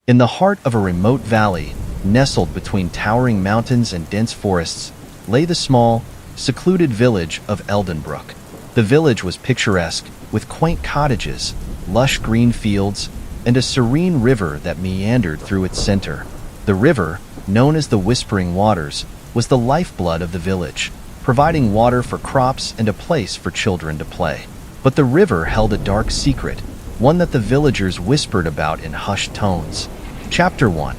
In the heart of a remote valley, nestled between towering mountains and dense forests, lay the small, secluded village of Eldenbrook. The village was picturesque, with quaint cottages, lush green fields, and a serene river that meandered through its center. The river, known as the Whispering Waters, was the lifeblood of the village, providing water for crops and a place for children to play. But the river held a dark secret, one that the villagers whispered about in hushed tones. Chapter 1.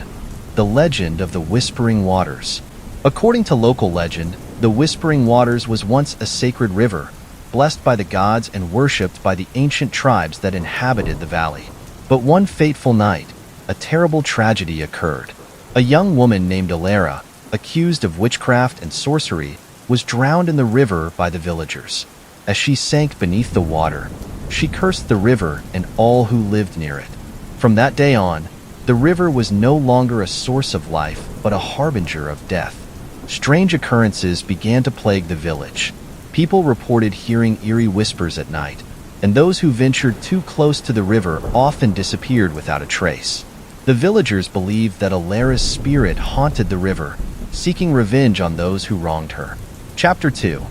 The Legend of the Whispering Waters. According to local legend, the Whispering Waters was once a sacred river, blessed by the gods and worshipped by the ancient tribes that inhabited the valley. But one fateful night, a terrible tragedy occurred. A young woman named Alara, accused of witchcraft and sorcery, was drowned in the river by the villagers. As she sank beneath the water, she cursed the river and all who lived near it. From that day on, the river was no longer a source of life, but a harbinger of death. Strange occurrences began to plague the village. People reported hearing eerie whispers at night, and those who ventured too close to the river often disappeared without a trace. The villagers believed that Alara's spirit haunted the river, seeking revenge on those who wronged her. Chapter 2.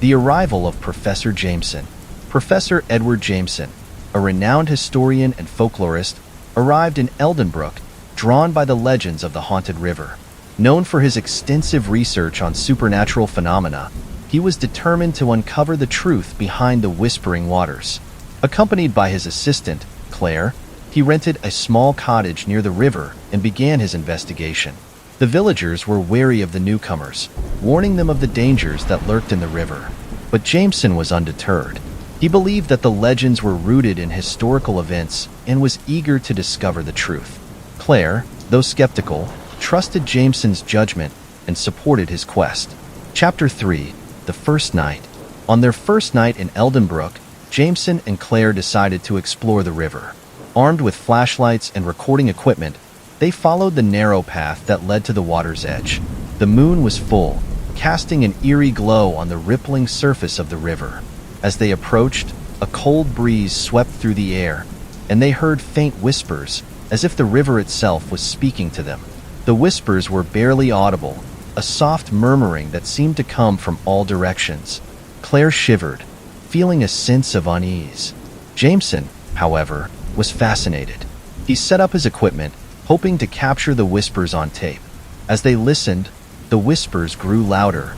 The Arrival of Professor Jameson. Professor Edward Jameson, a renowned historian and folklorist, arrived in Eldenbrook, drawn by the legends of the haunted river. Known for his extensive research on supernatural phenomena, he was determined to uncover the truth behind the Whispering Waters. Accompanied by his assistant, Claire, he rented a small cottage near the river and began his investigation. The villagers were wary of the newcomers, warning them of the dangers that lurked in the river. But Jameson was undeterred. He believed that the legends were rooted in historical events and was eager to discover the truth. Claire, though skeptical, trusted Jameson's judgment and supported his quest. Chapter 3. The First Night. On their first night in Eldenbrook, Jameson and Claire decided to explore the river. Armed with flashlights and recording equipment, they followed the narrow path that led to the water's edge. The moon was full, casting an eerie glow on the rippling surface of the river. As they approached, a cold breeze swept through the air, and they heard faint whispers, as if the river itself was speaking to them. The whispers were barely audible, a soft murmuring that seemed to come from all directions. Claire shivered, feeling a sense of unease. Jameson, however, was fascinated. He set up his equipment, hoping to capture the whispers on tape. As they listened, the whispers grew louder,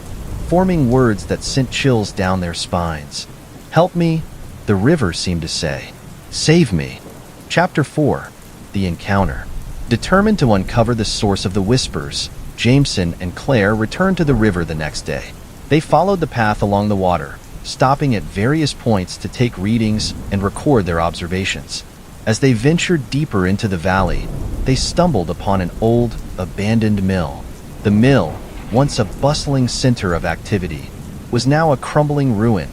forming words that sent chills down their spines. "Help me," the river seemed to say. "Save me." Chapter 4. The Encounter. Determined to uncover the source of the whispers, Jameson and Claire returned to the river the next day. They followed the path along the water, stopping at various points to take readings and record their observations. As they ventured deeper into the valley, they stumbled upon an old, abandoned mill. The mill, once a bustling center of activity, was now a crumbling ruin,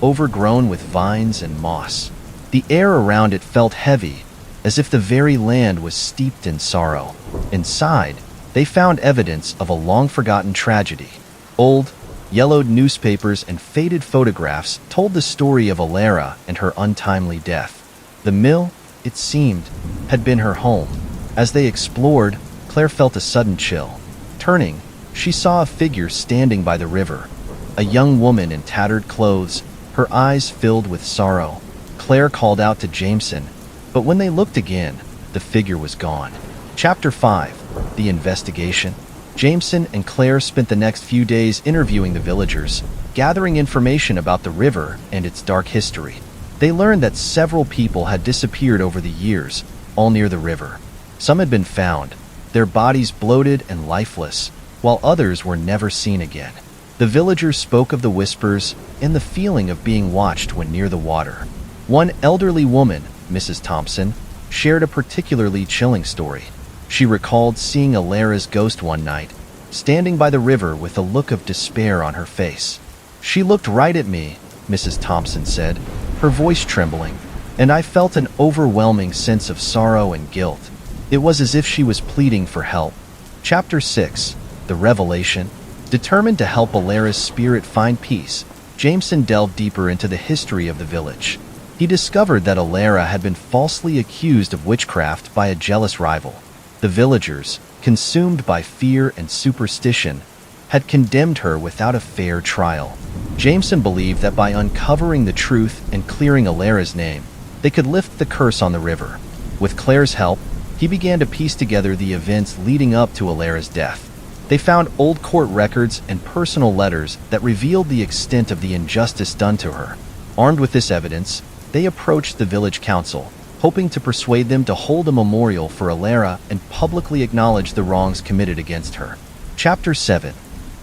overgrown with vines and moss. The air around it felt heavy, as if the very land was steeped in sorrow. Inside, they found evidence of a long-forgotten tragedy. Old, yellowed newspapers and faded photographs told the story of Alara and her untimely death. The mill, it seemed, had been her home. As they explored, Claire felt a sudden chill. Turning, she saw a figure standing by the river, a young woman in tattered clothes, her eyes filled with sorrow. Claire called out to Jameson, but when they looked again, the figure was gone. Chapter 5. The Investigation. Jameson and Claire spent the next few days interviewing the villagers, gathering information about the river and its dark history. They learned that several people had disappeared over the years, all near the river. Some had been found, their bodies bloated and lifeless, while others were never seen again. The villagers spoke of the whispers and the feeling of being watched when near the water. One elderly woman, Mrs. Thompson, shared a particularly chilling story. She recalled seeing Alara's ghost one night, standing by the river with a look of despair on her face. "She looked right at me," Mrs. Thompson said, her voice trembling, "and I felt an overwhelming sense of sorrow and guilt. It was as if she was pleading for help." Chapter 6. The Revelation. Determined to help Alara's spirit find peace, Jameson delved deeper into the history of the village. He discovered that Alara had been falsely accused of witchcraft by a jealous rival. The villagers, consumed by fear and superstition, had condemned her without a fair trial. Jameson believed that by uncovering the truth and clearing Alara's name, they could lift the curse on the river. With Claire's help, he began to piece together the events leading up to Alara's death. They found old court records and personal letters that revealed the extent of the injustice done to her. Armed with this evidence, they approached the village council, hoping to persuade them to hold a memorial for Alara and publicly acknowledge the wrongs committed against her. Chapter 7.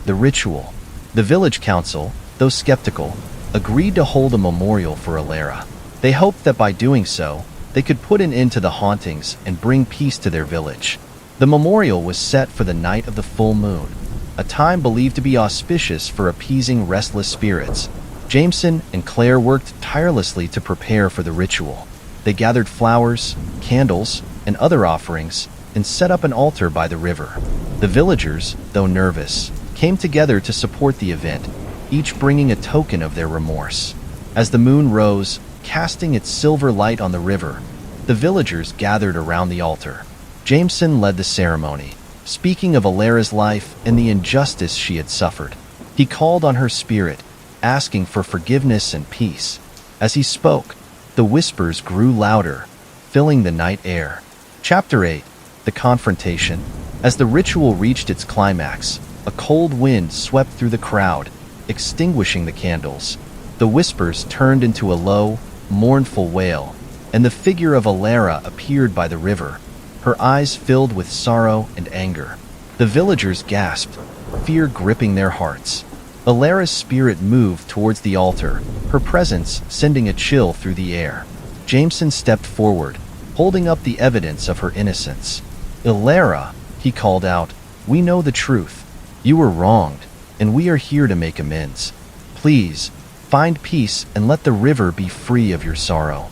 The Ritual. The village council, though skeptical, agreed to hold a memorial for Alara. They hoped that by doing so, they could put an end to the hauntings and bring peace to their village. The memorial was set for the night of the full moon, a time believed to be auspicious for appeasing restless spirits. Jameson and Claire worked tirelessly to prepare for the ritual. They gathered flowers, candles, and other offerings and set up an altar by the river. The villagers, though nervous, came together to support the event, each bringing a token of their remorse. As the moon rose, casting its silver light on the river, the villagers gathered around the altar. Jameson led the ceremony, speaking of Alara's life and the injustice she had suffered. He called on her spirit, asking for forgiveness and peace. As he spoke, the whispers grew louder, filling the night air. Chapter 8. The Confrontation. As the ritual reached its climax, a cold wind swept through the crowd, extinguishing the candles. The whispers turned into a low, mournful wail, and the figure of Alara appeared by the river, her eyes filled with sorrow and anger. The villagers gasped, fear gripping their hearts. Alara's spirit moved towards the altar, her presence sending a chill through the air. Jameson stepped forward, holding up the evidence of her innocence. "Alara," he called out, "we know the truth. You were wronged, and we are here to make amends. Please, find peace and let the river be free of your sorrow."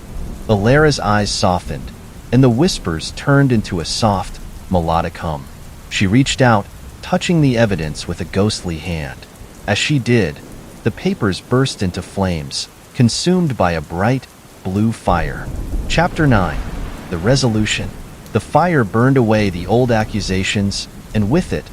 Alara's eyes softened, and the whispers turned into a soft, melodic hum. She reached out, touching the evidence with a ghostly hand. As she did, the papers burst into flames, consumed by a bright, blue fire. Chapter 9. The Resolution. The fire burned away the old accusations, and with it,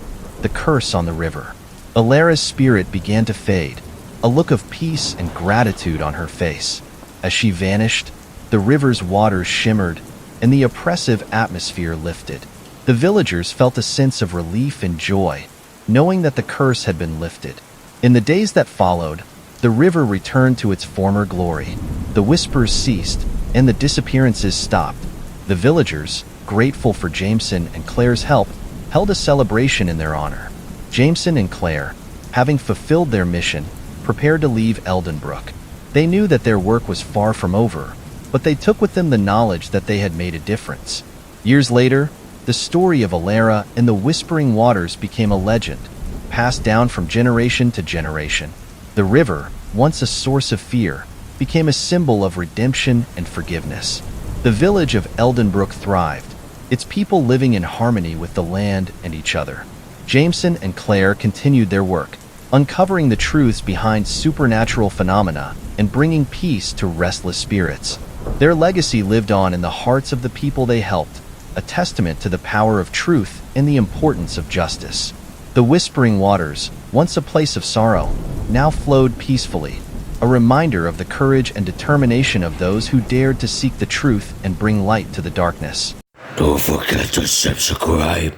the curse on the river. Alara's spirit began to fade, a look of peace and gratitude on her face. As she vanished, the river's waters shimmered, and the oppressive atmosphere lifted. The villagers felt a sense of relief and joy, knowing that the curse had been lifted. In the days that followed, the river returned to its former glory. The whispers ceased, and the disappearances stopped. The villagers, grateful for Jameson and Claire's help, held a celebration in their honor. Jameson and Claire, having fulfilled their mission, prepared to leave Eldenbrook. They knew that their work was far from over, but they took with them the knowledge that they had made a difference. Years later, the story of Alara and the Whispering Waters became a legend, passed down from generation to generation. The river, once a source of fear, became a symbol of redemption and forgiveness. The village of Eldenbrook thrived, its people living in harmony with the land and each other. Jameson and Claire continued their work, uncovering the truths behind supernatural phenomena and bringing peace to restless spirits. Their legacy lived on in the hearts of the people they helped, a testament to the power of truth and the importance of justice. The Whispering Waters, once a place of sorrow, now flowed peacefully, a reminder of the courage and determination of those who dared to seek the truth and bring light to the darkness. Don't forget to subscribe.